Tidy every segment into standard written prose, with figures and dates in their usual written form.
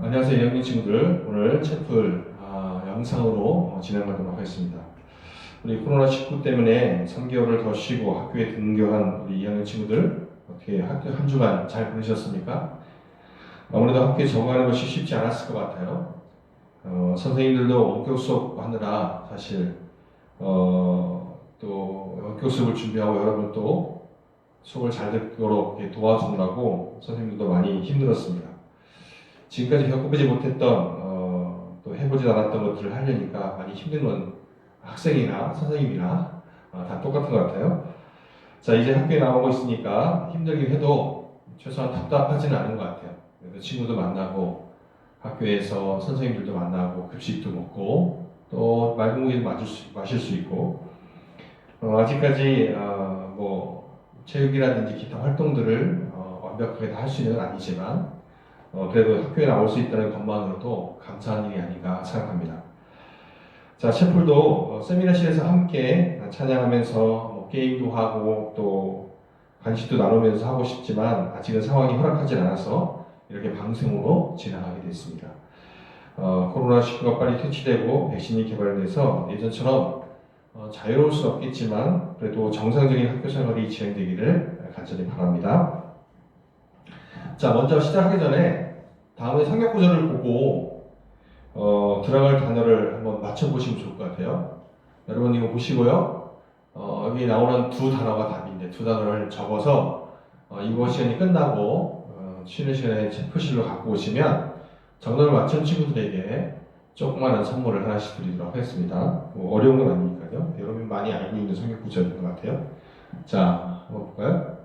안녕하세요, 영민 친구들. 오늘 채플 영상으로 진행하도록 하겠습니다. 우리 코로나19 때문에 3개월을 더 쉬고 학교에 등교한 우리 2학년 친구들 어떻게 학교 한 주간 잘 보내셨습니까? 아무래도 학교에 적응하는 것이 쉽지 않았을 것 같아요. 선생님들도 원격 수업 하느라 사실 또 원격 수업을 준비하고 여러분 또 수업을 잘 듣도록 도와주느라고 선생님들도 많이 힘들었습니다. 지금까지 겪어보지 못했던 또 해보지 않았던 것들을 하려니까 많이 힘든 건 학생이나 선생님이나 다 똑같은 것 같아요. 자, 이제 학교에 나오고 있으니까 힘들긴 해도 최소한 답답하지는 않은 것 같아요. 그래서 친구도 만나고 학교에서 선생님들도 만나고 급식도 먹고 또 맑은 공기도 마실 수 있고 아직까지 뭐 체육이라든지 기타 활동들을 완벽하게 다 할 수 있는 건 아니지만 그래도 학교에 나올 수 있다는 것만으로도 감사한 일이 아닌가 생각합니다. 자, 채플도 세미나실에서 함께 찬양하면서 뭐 게임도 하고 또 간식도 나누면서 하고 싶지만 아직은 상황이 허락하지 않아서 이렇게 방송으로 진행하게 됐습니다. 코로나19가 빨리 퇴치되고 백신이 개발돼서 예전처럼 자유로울 수는 없겠지만 그래도 정상적인 학교 생활이 진행되기를 간절히 바랍니다. 자, 먼저 시작하기 전에 다음에 상격 구절을 보고 들어갈 단어를 한번 맞춰보시면 좋을 것 같아요. 여러분 이거 보시고요. 여기 나오는 두 단어가 답인데 두 단어를 적어서 이번 시간이 끝나고 쉬는 시간에 채플실로 갖고 오시면 정답을 맞춘 친구들에게 조그마한 선물을 하나씩 드리도록 하겠습니다. 뭐 어려운 건 아니니까요. 여러분이 많이 알고 있는 상격 구절인 것 같아요. 자, 한번 볼까요?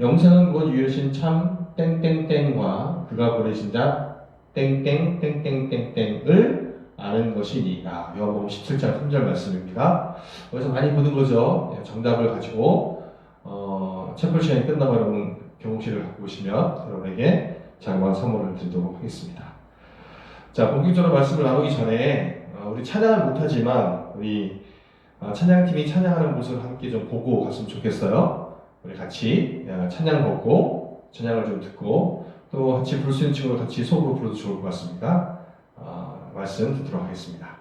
영생은 곧 유효신 참 땡땡땡과 그가 보내신 자 땡땡땡땡땡땡을 아는 것이니라. 요한복음 17장 3절 말씀입니다. 여기서 많이 보는 거죠. 정답을 가지고 채플 시간이 끝나고 여러분 교무실을 갖고 오시면 여러분에게 자그마한 선물을 드리도록 하겠습니다. 자, 본격적으로 말씀을 나누기 전에 우리 찬양을 못하지만 우리 찬양팀이 찬양하는 모습을 함께 좀 보고 갔으면 좋겠어요. 우리 같이 찬양 보고 찬양을 좀 듣고 또 같이 부를 수 있는 친구를 같이 속으로 불러도 좋을 것 같습니다. 말씀 듣도록 하겠습니다.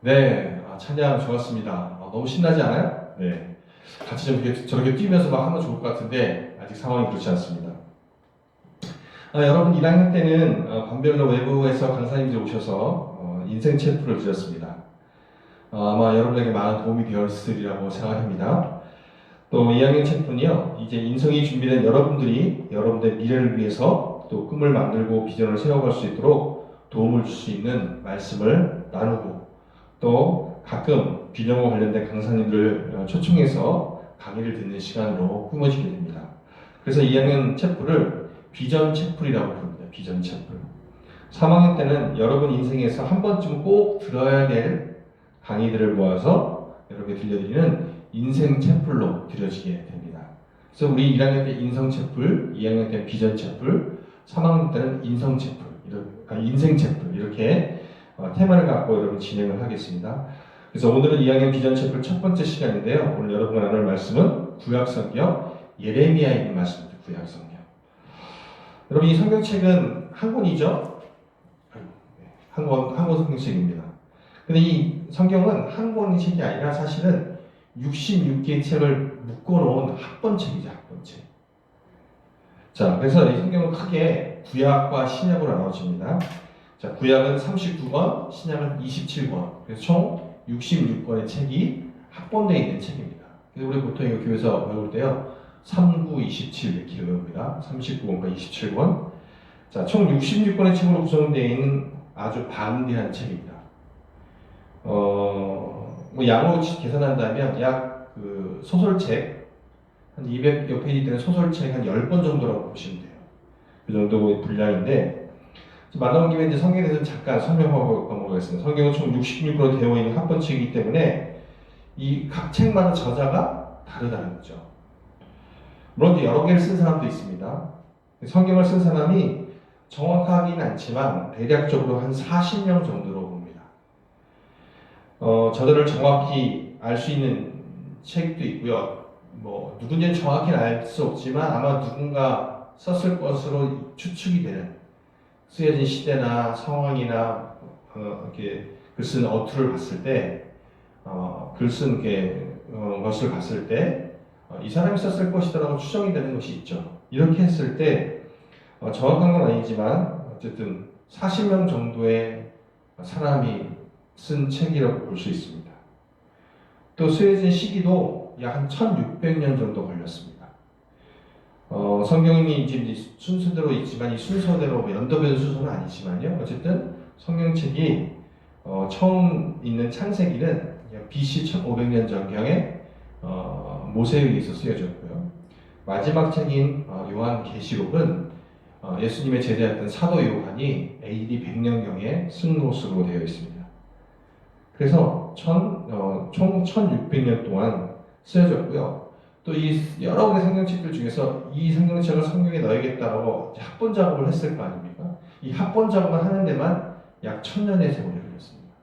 네, 찬양 좋았습니다. 너무 신나지 않아요? 네. 같이 좀 저렇게 뛰면서 막 하면 좋을 것 같은데 아직 상황이 그렇지 않습니다. 여러분 1학년 때는 반별로 외부에서 강사님들이 오셔서 인생 체프를 드렸습니다. 아마 여러분에게 많은 도움이 되었으리라고 생각합니다. 또 2학년 체프는요, 이제 인성이 준비된 여러분들이 여러분들의 미래를 위해서 또 꿈을 만들고 비전을 세워갈 수 있도록 도움을 줄 수 있는 말씀을 나누고 또 가끔 비전과 관련된 강사님들을 초청해서 강의를 듣는 시간으로 꾸며지게 됩니다. 그래서 2학년 체프를 비전 체프이라고 부릅니다. 비전 체프. 3학년 때는 여러분 인생에서 한 번쯤 꼭 들어야 될 강의들을 모아서 여러분에게 들려드리는 인생 채플로 드려지게 됩니다. 그래서 우리 1학년 때 인성 채플, 2학년 때 비전 채플, 3학년 때는 인성 채플, 인생 채플 이렇게 테마를 갖고 여러분 진행을 하겠습니다. 그래서 오늘은 2학년 비전 채플 첫 번째 시간인데요. 오늘 여러분과 나눌 말씀은 구약성경 예레미야에 있는 말씀입니다. 구약성경. 여러분 이 성경책은 한 권이죠? 한 권 성경책입니다. 근데 이 성경은 한 권의 책이 아니라 사실은 66개의 책을 묶어놓은 합본책이죠, 합본책. 자, 그래서 이 성경은 크게 구약과 신약으로 나눠집니다. 자, 구약은 39권, 신약은 27권. 그래서 총 66권의 책이 합본되어 있는 책입니다. 그래서 우리 보통 이거 교회에서 배울 때요, 39, 27 이렇게 외웁니다. 39권과 27권. 자, 총 66권의 책으로 구성되어 있는 아주 방대한 책입니다. 뭐 양으로 계산한다면 약 그 소설책 한 200여 페이지 되는 소설책 한 10권 정도라고 보시면 돼요. 그 정도의 분량인데 만나온 김에 이제 성경에 대해서 잠깐 설명하고 넘어가겠습니다. 성경은 총 66권으로 되어 있는 합본책이기 때문에 이 각 책마다 저자가 다르다는 거죠. 물론 이제 여러 개를 쓴 사람도 있습니다. 성경을 쓴 사람이 정확하긴 않지만 대략적으로 한 40명 정도로 봅니다. 저들을 정확히 알 수 있는 책도 있고요. 뭐 누군지는 정확히는 알 수 없지만 아마 누군가 썼을 것으로 추측이 되는 쓰여진 시대나 상황이나 이렇게 글 쓴 어투를 봤을 때, 글 쓴 것을 봤을 때 이 사람이 썼을 것이다라고 추정이 되는 것이 있죠. 이렇게 했을 때 정확한 건 아니지만 어쨌든 40명 정도의 사람이 쓴 책이라고 볼 수 있습니다. 또 쓰여진 시기도 약 한 1600년 정도 걸렸습니다. 성경이 이제 순서대로 있지만 이 순서대로 연도별 순서는 아니지만요. 어쨌든 성경책이 처음 있는 창세기는 BC 1500년 전경에 모세에 의해서 쓰여졌고요. 마지막 책인 요한계시록은 예수님의 제자였던 사도 요한이 AD 100년경에 쓴 것으로 되어 있습니다. 그래서 총 1600년 동안 쓰여졌고요. 또 이 여러 권의 성경책들 중에서 이 성경책을 성경에 넣어야겠다고 합본 작업을 했을 거 아닙니까? 이 합본 작업을 하는 데만 약 1000년의 세월이 걸렸습니다.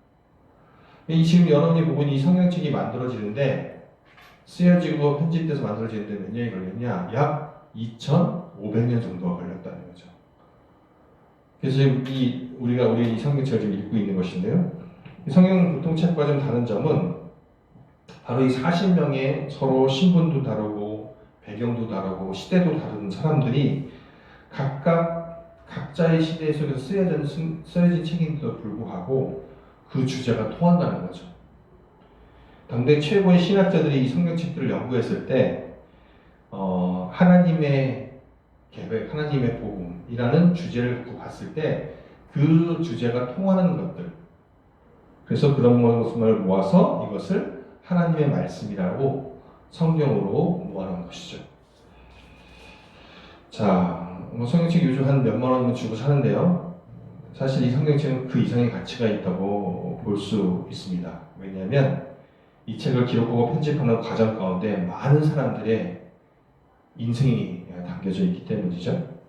지금 여러분이 보고 있는 이 성경책이 만들어지는데 쓰여지고 편집돼서 만들어지는데 몇 년이 걸렸냐? 약 2500년 정도가 걸렸다는 거죠. 그래서 지금 우리가 이 성경책을 지금 읽고 있는 것인데요. 이 성경 보통책과 좀 다른 점은 바로 이 40명의 서로 신분도 다르고 배경도 다르고 시대도 다른 사람들이 각자의 시대 속에서 쓰여진 책임에도 불구하고 그 주제가 통한다는 거죠. 당대 최고의 신학자들이 이 성경책들을 연구했을 때 하나님의 계획, 하나님의 복음이라는 주제를 갖고 봤을 때 그 주제가 통하는 것들, 그래서 그런 것을 모아서 이것을 하나님의 말씀이라고 성경으로 모아놓은 것이죠. 자, 성경책 요즘 한 몇만 원이면 주고 사는데요. 사실 이 성경책은 그 이상의 가치가 있다고 볼 수 있습니다. 왜냐하면 이 책을 기록하고 편집하는 과정 가운데 많은 사람들의 인생이 담겨져 있기 때문이죠.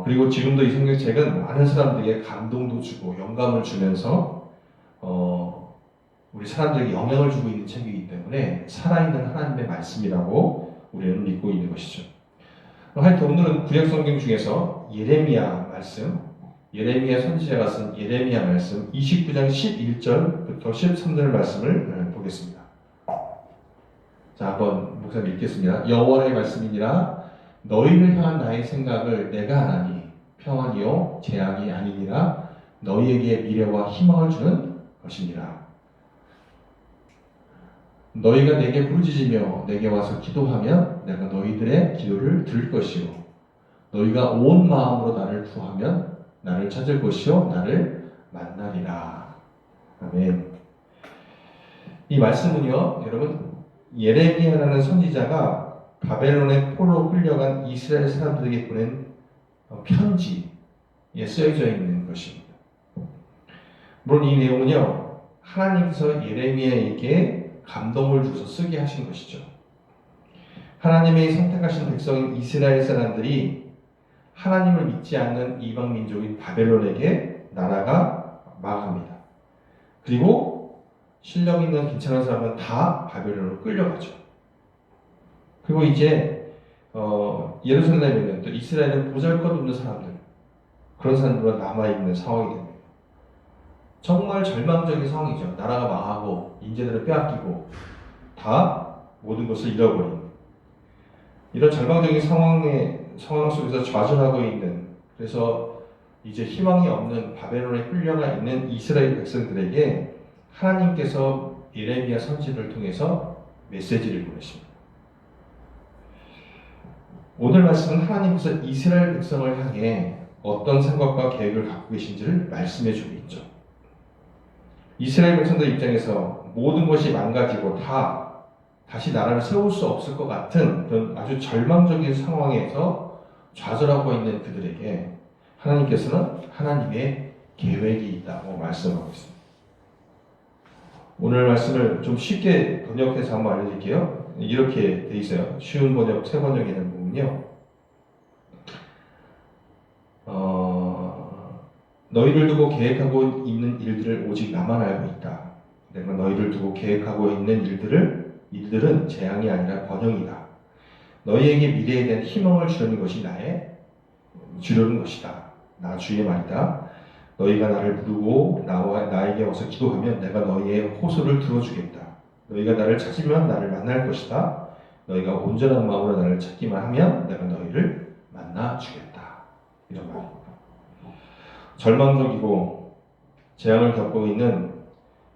그리고 지금도 이 성경책은 많은 사람들에게 감동도 주고 영감을 주면서 우리 사람들에게 영향을 주고 있는 책이기 때문에 살아있는 하나님의 말씀이라고 우리는 믿고 있는 것이죠. 하여튼 오늘은 구약 성경 중에서 예레미야 말씀, 예레미야 선지자가 쓴 예레미야 말씀 29장 11절부터 13절 말씀을 보겠습니다. 자, 한번 목사님 읽겠습니다. 여호와의 말씀이니라. 너희를 향한 나의 생각을 내가 아나니 평안이요 재앙이 아니니라. 너희에게 미래와 희망을 주는 것이니라. 너희가 내게 부르짖으며 내게 와서 기도하면 내가 너희들의 기도를 들을 것이요 너희가 온 마음으로 나를 구하면 나를 찾을 것이요 나를 만나리라. 아멘. 이 말씀은요, 여러분, 예레미야라는 선지자가 바벨론의 포로로 끌려간 이스라엘 사람들에게 보낸 편지에 쓰여져 있는 것입니다. 물론 이 내용은요, 하나님께서 예레미야에게 감동을 줘서 쓰게 하신 것이죠. 하나님의 선택하신 백성인 이스라엘 사람들이 하나님을 믿지 않는 이방 민족인 바벨론에게 나라가 망합니다. 그리고 실력 있는 괜찮은 사람은 다 바벨론으로 끌려가죠. 그리고 이제 예루살렘에는 또 이스라엘은 보잘것없는 사람들, 그런 사람들은 남아있는 상황이 됩니다. 정말 절망적인 상황이죠. 나라가 망하고 인재들을 빼앗기고 다 모든 것을 잃어버린 이런 절망적인 상황 속에서 좌절하고 있는, 그래서 이제 희망이 없는 바벨론에 끌려가 있는 이스라엘 백성들에게 하나님께서 예레미야 선지를 통해서 메시지를 보내십니다. 오늘 말씀은 하나님께서 이스라엘 백성을 향해 어떤 생각과 계획을 갖고 계신지를 말씀해 주고 있죠. 이스라엘 백성들 입장에서 모든 것이 망가지고 다시 나라를 세울 수 없을 것 같은 그런 아주 절망적인 상황에서 좌절하고 있는 그들에게 하나님께서는 하나님의 계획이 있다고 말씀하고 있습니다. 오늘 말씀을 좀 쉽게 번역해서 한번 알려드릴게요. 이렇게 돼 있어요. 쉬운 번역, 새 번역에는 보면요. 너희를 두고 계획하고 있는 일들을 오직 나만 알고 있다. 내가 너희를 두고 계획하고 있는 일들은 재앙이 아니라 번영이다. 너희에게 미래에 대한 희망을 주려는 것이다. 나 주의 말이다. 너희가 나를 부르고 나에게 와서 기도하면 내가 너희의 호소를 들어주겠다. 너희가 나를 찾으면 나를 만날 것이다. 너희가 온전한 마음으로 나를 찾기만 하면 내가 너희를 만나주겠다. 이런 말입니다. 절망적이고 재앙을 겪고 있는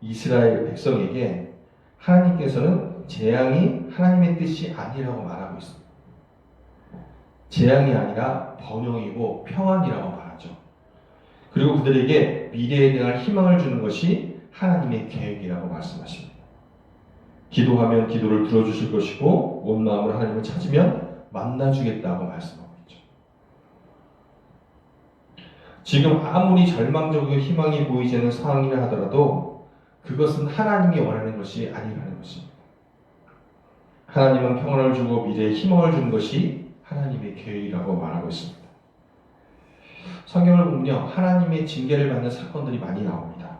이스라엘 백성에게 하나님께서는 재앙이 하나님의 뜻이 아니라고 말하고 있습니다. 재앙이 아니라 번영이고 평안이라고 말하죠. 그리고 그들에게 미래에 대한 희망을 주는 것이 하나님의 계획이라고 말씀하십니다. 기도하면 기도를 들어주실 것이고 온 마음으로 하나님을 찾으면 만나주겠다고 말씀하고 있죠. 지금 아무리 절망적이고 희망이 보이지 않는 상황이라 하더라도 그것은 하나님이 원하는 것이 아니라는 것입니다. 하나님은 평안을 주고 미래에 희망을 주는 것이 하나님의 계획이라고 말하고 있습니다. 성경을 보면요, 하나님의 징계를 받는 사건들이 많이 나옵니다.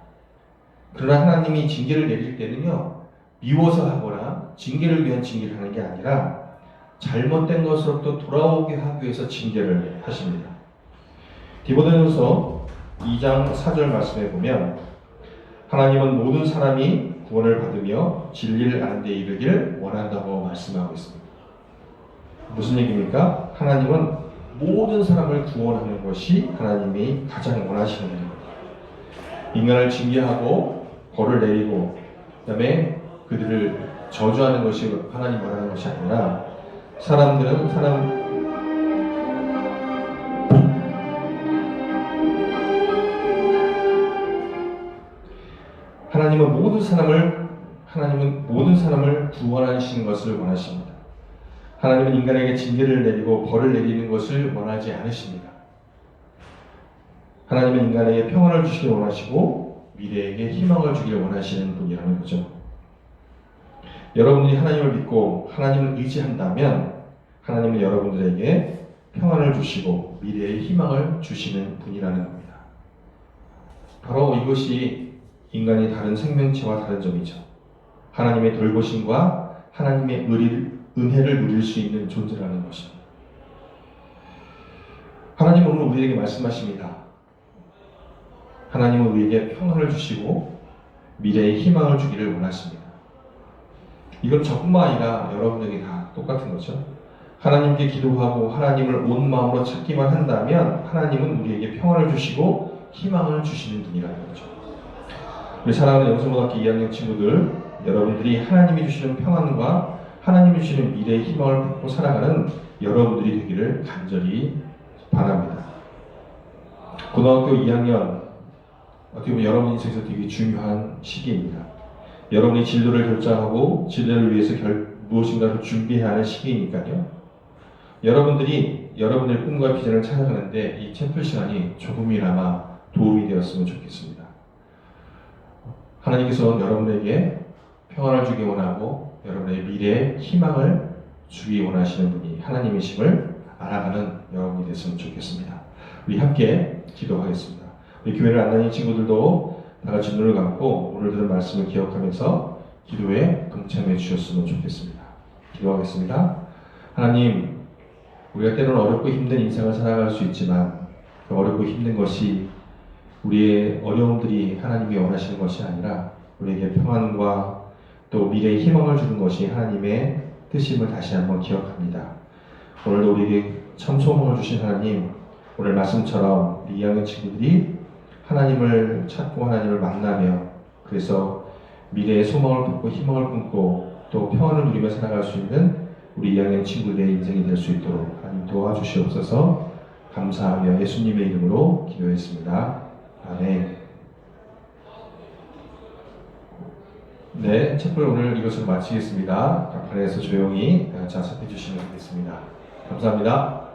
그러나 하나님이 징계를 내릴 때는요, 미워서 하거나 징계를 위한 징계를 하는 게 아니라 잘못된 것으로부터 돌아오게 하기 위해서 징계를 하십니다. 디모데전서 2장 4절 말씀에 보면 하나님은 모든 사람이 구원을 받으며 진리를 아는 데 이르기를 원한다고 말씀하고 있습니다. 무슨 얘기입니까? 하나님은 모든 사람을 구원하는 것이 하나님이 가장 원하시는 일입니다. 인간을 징계하고 벌을 내리고 그다음에 그들을 저주하는 것이 하나님 원하는 것이 아니라 하나님은 모든 사람을 구원하시는 것을 원하십니다. 하나님은 인간에게 징계를 내리고 벌을 내리는 것을 원하지 않으십니다. 하나님은 인간에게 평안을 주시길 원하시고 미래에게 희망을 주기를 원하시는 분이라는 거죠. 여러분들이 하나님을 믿고 하나님을 의지한다면 하나님은 여러분들에게 평안을 주시고 미래의 희망을 주시는 분이라는 겁니다. 바로 이것이 인간이 다른 생명체와 다른 점이죠. 하나님의 돌보심과 하나님의 은혜를 누릴 수 있는 존재라는 것입니다. 하나님은 오늘 우리에게 말씀하십니다. 하나님은 우리에게 평안을 주시고 미래의 희망을 주기를 원하십니다. 이건 저뿐만 아니라 여러분에게 다 똑같은 거죠. 하나님께 기도하고 하나님을 온 마음으로 찾기만 한다면 하나님은 우리에게 평안을 주시고 희망을 주시는 분이라는 거죠. 우리 사랑하는 영성고등학교 2학년 친구들, 여러분들이 하나님이 주시는 평안과 하나님이 주시는 미래의 희망을 품고 살아가는 여러분들이 되기를 간절히 바랍니다. 고등학교 2학년, 어떻게 보면 여러분 인생에서 되게 중요한 시기입니다. 여러분이 진로를 결정하고 진로를 위해서 무엇인가를 준비해야 하는 시기니까요. 여러분들이 여러분들의 꿈과 비전을 찾아가는데 이 챔플 시간이 조금이나마 도움이 되었으면 좋겠습니다. 하나님께서는 여러분에게 평안을 주기 원하고 여러분의 미래에 희망을 주기 원하시는 분이 하나님이심을 알아가는 여러분이 됐으면 좋겠습니다. 우리 함께 기도하겠습니다. 우리 교회를 안 다니는 친구들도 다 같이 눈을 감고 오늘 들은 말씀을 기억하면서 기도에 동참해 주셨으면 좋겠습니다. 기도하겠습니다. 하나님, 우리가 때로는 어렵고 힘든 인생을 살아갈 수 있지만 그 어렵고 힘든 것이 우리의 어려움들이 하나님이 원하시는 것이 아니라 우리에게 평안과 또 미래의 희망을 주는 것이 하나님의 뜻임을 다시 한번 기억합니다. 오늘도 우리에게 참 소망을 주신 하나님, 오늘 말씀처럼 2학년 친구들이 하나님을 찾고 하나님을 만나며 그래서 미래의 소망을 품고 희망을 품고 또 평안을 누리며 살아갈 수 있는 우리 2학년 친구들의 인생이 될 수 있도록 하나님 도와주시옵소서. 감사하며 예수님의 이름으로 기도했습니다. 아멘. 네, 책을 오늘 이것으로 마치겠습니다. 간판에서 조용히 자습해 주시면 되겠습니다. 감사합니다.